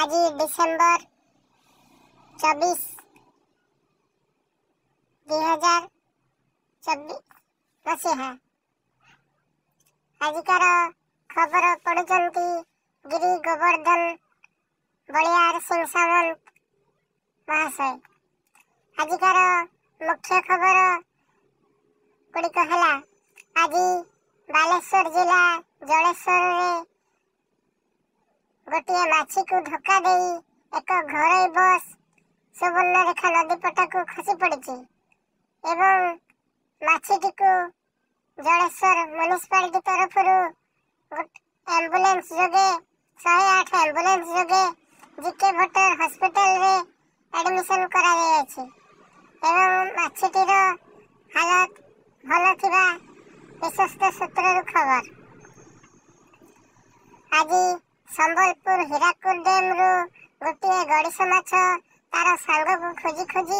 आज डिसेम्बर 24 2024 मसीहा। आजिकार खबर पढ़ुचंती गिरी गोवर्धन बलियार सिंह सामंत महाशय। आजिकार मुख्य खबर गुड़िक है आज बालेश्वर जिला जलेश्वर गोटे माछी को धक्का दे एक घर बस सुवर्णरेखा नदी पटा को खसी पड़ी एवं माछीटी को जलेश्वर म्युनिसिपालिटी तरफ एम्बुलेंस जोगे 108 एम्बुलेंस जोगे जीके भट्टर हॉस्पिटल रे एडमिशन करा जायछि एवं माछीटीर हालत भल थिबा विश्वस्त सूत्ररु खबर। आज संबलपुर हीराकुद डैम रु गोटे गड़िश माछ तार सांग को खोजी खोजी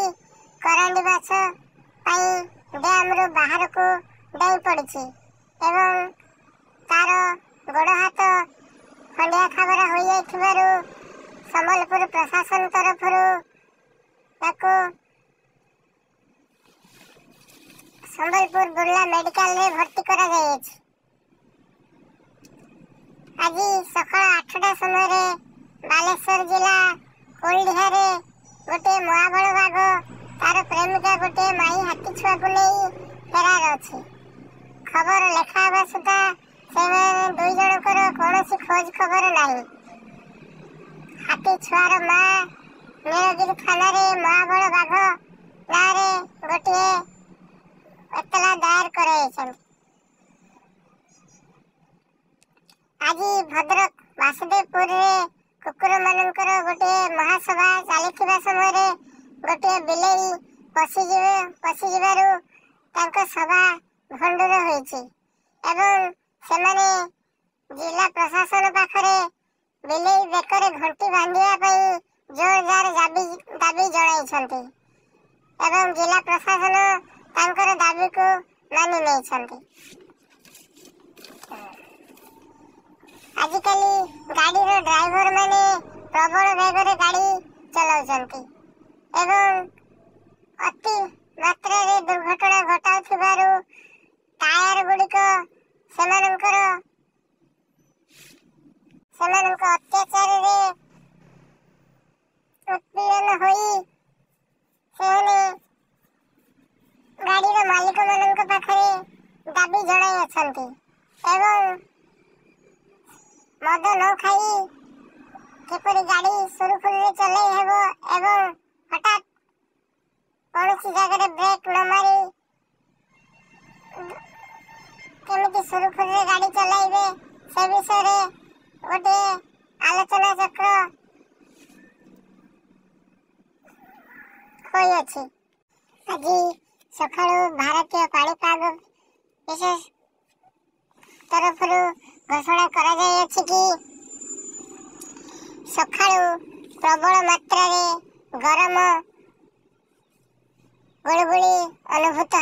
करांडी माछ डैम रु बाहर को डाई पड़ी एवं तार गोड़ हाथ खंडिया खाबरा हो जाइथिबारु संबलपुर प्रशासन तरफ संबलपुर बुर्ला मेडिकल रे भर्ती करा जायछि। आज सकाळ 8टा समय बालेश्वर जिला कोल्डिहारे गोटे महाबल बाघ तार प्रेमिका गोटे माई हाथी छुआ को नहीं फेरार अच्छे। खबर लेखा हेबा सुधा से दुई जनकर कौन खोज खबर नहीं। हाथी छुआर माँ नीलगिरी थाना महाबल बाघ गाँव गोटे एतला दायर कर। आज भद्रक वासुदेवपुर रे कुकुर मानकर गोटे महासभा चली समय गोटे बिलेई पशिजु सभा भंडुर होइछि एवं सेमाने जिला प्रशासन पाखरे बिलेई बेकर घंटी बांधिया जोरदार दाबी जणाइछन्ति एवं जिला प्रशासन तांकर दाबी को मानि नैछन्ति। आजिकली गाड़ी रो ड्राइवर माने प्रबल वेगर गाड़ी चलाउछन्ति एवं अति मात्रा रे दुर्घटना घटाउथिबारु टायर गुड़िक सेमानंकर अत्याचार रे उत्पीड़न होई सेने गाड़ी रो मालिक मानक पाखरे दाबी जणाई अछन्ति एवं मद न खाई किपरि गाड़ी सुरुखुरु चलाई हेबो एवं हठात कौन जगह ब्रेक न मारी केमिति सुरुखुरु गाड़ी चलाइबे से विषय रे गोटे आलोचना चक्र होई अछि। आज सकाळु भारतीय पाणीपाग विशेष तरफ घोषणा करा जाय अछि कि सकाळु प्रबल मात्रा रे गरम गुड़गुड़ी अनुभूत है।